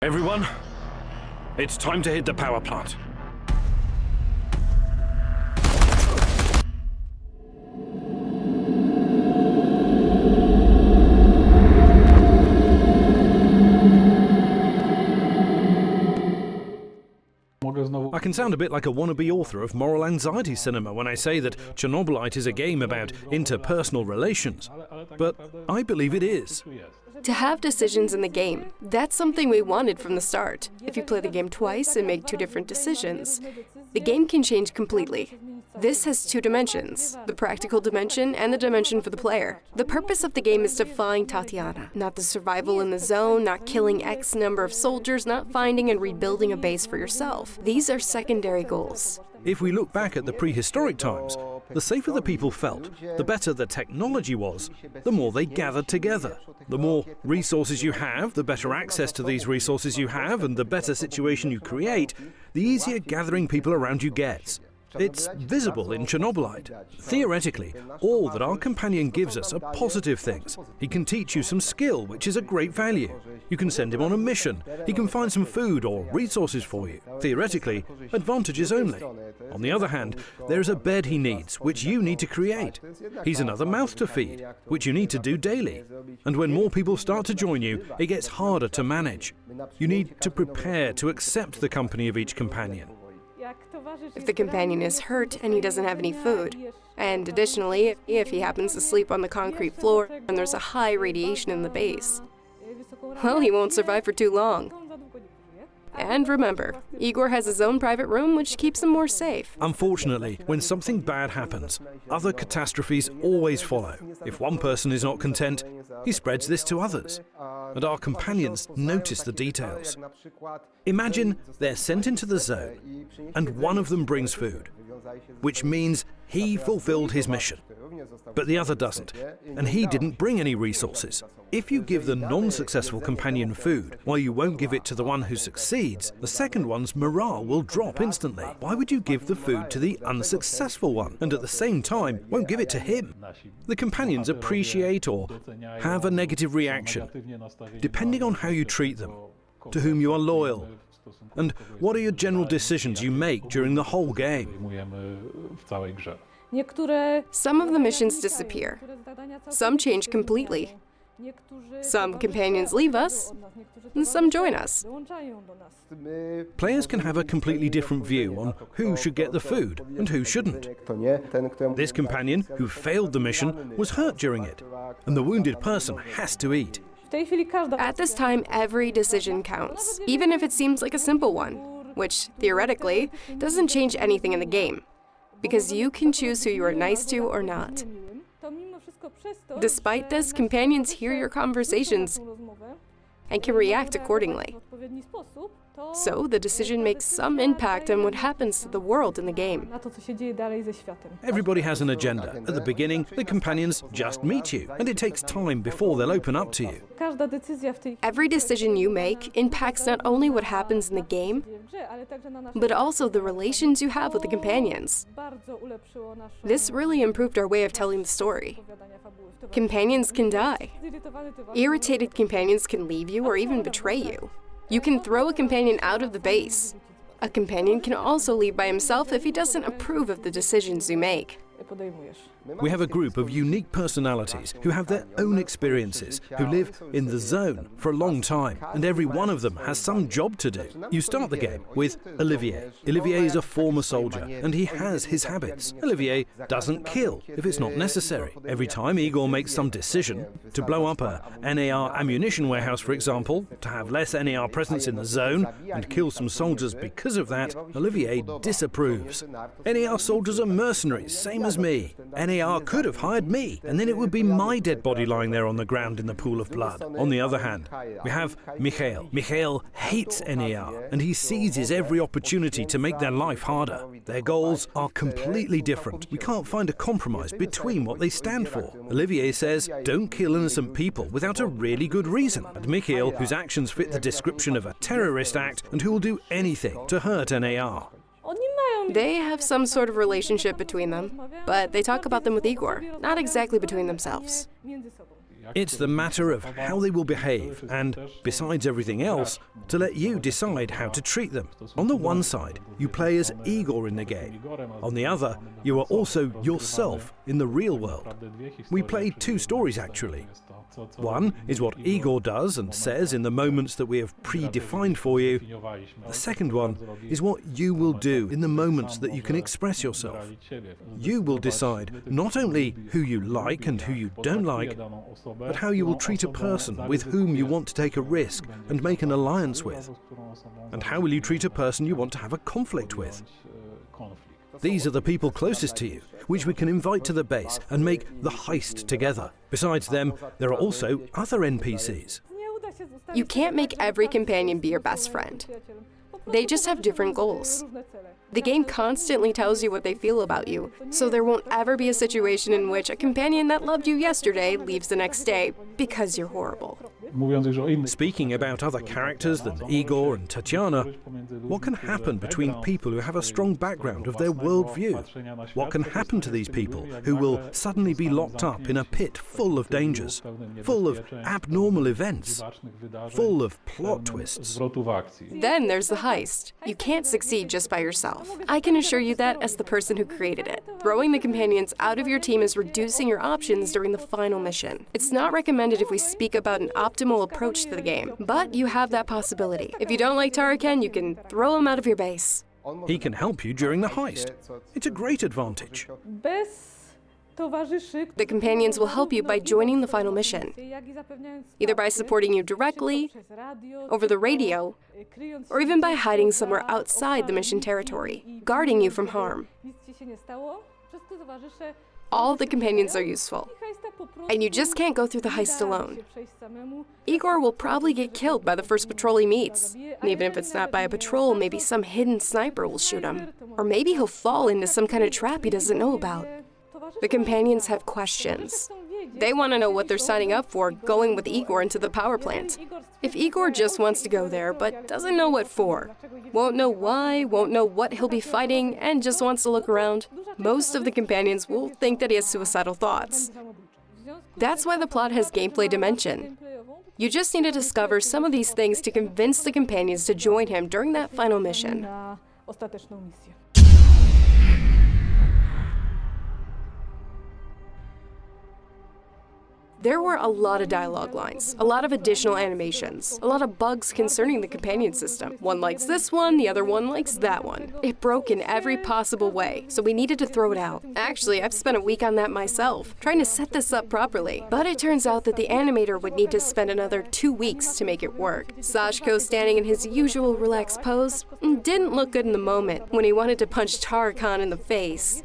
Everyone, it's time to hit the power plant. I can sound a bit like a wannabe author of moral anxiety cinema when I say that Chernobylite is a game about interpersonal relations, but I believe it is. To have decisions in the game, that's something we wanted from the start. If you play the game twice and make two different decisions, the game can change completely. This has two dimensions, the practical dimension and the dimension for the player. The purpose of the game is to find Tatiana, not the survival in the zone, not killing X number of soldiers, not finding and rebuilding a base for yourself. These are secondary goals. If we look back at the prehistoric times, the safer the people felt, the better the technology was, the more they gathered together. The more resources you have, the better access to these resources you have, and the better situation you create, the easier gathering people around you gets. It's visible in Chernobylite. Theoretically, all that our companion gives us are positive things. He can teach you some skill, which is a great value. You can send him on a mission. He can find some food or resources for you. Theoretically, advantages only. On the other hand, there is a bed he needs, which you need to create. He's another mouth to feed, which you need to do daily. And when more people start to join you, it gets harder to manage. You need to prepare to accept the company of each companion. If the companion is hurt and he doesn't have any food, and additionally, if he happens to sleep on the concrete floor and there's a high radiation in the base, well, he won't survive for too long. And remember, Igor has his own private room, which keeps him more safe. Unfortunately, when something bad happens, other catastrophes always follow. If one person is not content, he spreads this to others. And our companions notice the details. Imagine they're sent into the zone, and one of them brings food, which means he fulfilled his mission. But the other doesn't, and he didn't bring any resources. If you give the non-successful companion food, while you won't give it to the one who succeeds, the second one's morale will drop instantly. Why would you give the food to the unsuccessful one, and at the same time, won't give it to him? The companions appreciate or have a negative reaction, depending on how you treat them, to whom you are loyal, and what are your general decisions you make during the whole game. Some of the missions disappear. Some change completely. Some companions leave us, and some join us. Players can have a completely different view on who should get the food and who shouldn't. This companion, who failed the mission, was hurt during it, and the wounded person has to eat. At this time, every decision counts, even if it seems like a simple one, which, theoretically, doesn't change anything in the game, because you can choose who you are nice to or not. Despite this, companions hear your conversations and can react accordingly. So the decision makes some impact on what happens to the world in the game. Everybody has an agenda. At the beginning, the companions just meet you, and it takes time before they'll open up to you. Every decision you make impacts not only what happens in the game, but also the relations you have with the companions. This really improved our way of telling the story. Companions can die. Irritated companions can leave you or even betray you. You can throw a companion out of the base. A companion can also leave by himself if he doesn't approve of the decisions you make. We have a group of unique personalities who have their own experiences, who live in the zone for a long time, and every one of them has some job to do. You start the game with Olivier. Olivier is a former soldier, and he has his habits. Olivier doesn't kill if it's not necessary. Every time Igor makes some decision, to blow up a NAR ammunition warehouse, for example, to have less NAR presence in the zone, and kill some soldiers because of that, Olivier disapproves. NAR soldiers are mercenaries, same as me. NAR could have hired me, and then it would be my dead body lying there on the ground in the pool of blood. On the other hand, we have Mikhail. Mikhail hates NAR, and he seizes every opportunity to make their life harder. Their goals are completely different. We can't find a compromise between what they stand for. Olivier says, don't kill innocent people without a really good reason. And Mikhail, whose actions fit the description of a terrorist act, and who will do anything to hurt NAR. They have some sort of relationship between them, but they talk about them with Igor, not exactly between themselves. It's the matter of how they will behave and, besides everything else, to let you decide how to treat them. On the one side, you play as Igor in the game. On the other, you are also yourself in the real world. We play two stories actually. One is what Igor does and says in the moments that we have predefined for you. The second one is what you will do in the moments that you can express yourself. You will decide not only who you like and who you don't like, but how you will treat a person with whom you want to take a risk and make an alliance with. And how will you treat a person you want to have a conflict with? These are the people closest to you, which we can invite to the base and make the heist together. Besides them, there are also other NPCs. You can't make every companion be your best friend. They just have different goals. The game constantly tells you what they feel about you, so there won't ever be a situation in which a companion that loved you yesterday leaves the next day because you're horrible. Speaking about other characters than Igor and Tatiana, what can happen between people who have a strong background of their worldview? What can happen to these people who will suddenly be locked up in a pit full of dangers, full of abnormal events, full of plot twists? Then there's the heist. You can't succeed just by yourself. I can assure you that as the person who created it. Throwing the companions out of your team is reducing your options during the final mission. It's not recommended if we speak about an optimal approach to the game, but you have that possibility. If you don't like Tarakan, you can throw him out of your base. He can help you during the heist. It's a great advantage. The companions will help you by joining the final mission, either by supporting you directly, over the radio, or even by hiding somewhere outside the mission territory, guarding you from harm. All the companions are useful, and you just can't go through the heist alone. Igor will probably get killed by the first patrol he meets. And even if it's not by a patrol, maybe some hidden sniper will shoot him. Or maybe he'll fall into some kind of trap he doesn't know about. The companions have questions. They want to know what they're signing up for going with Igor into the power plant. If Igor just wants to go there, but doesn't know what for, won't know why, won't know what he'll be fighting, and just wants to look around, most of the companions will think that he has suicidal thoughts. That's why the plot has gameplay dimension. You just need to discover some of these things to convince the companions to join him during that final mission. There were a lot of dialogue lines, a lot of additional animations, a lot of bugs concerning the companion system. One likes this one, the other one likes that one. It broke in every possible way, so we needed to throw it out. Actually, I've spent a week on that myself, trying to set this up properly. But it turns out that the animator would need to spend another 2 weeks to make it work. Sashko, standing in his usual relaxed pose, didn't look good in the moment when he wanted to punch Tarakan in the face.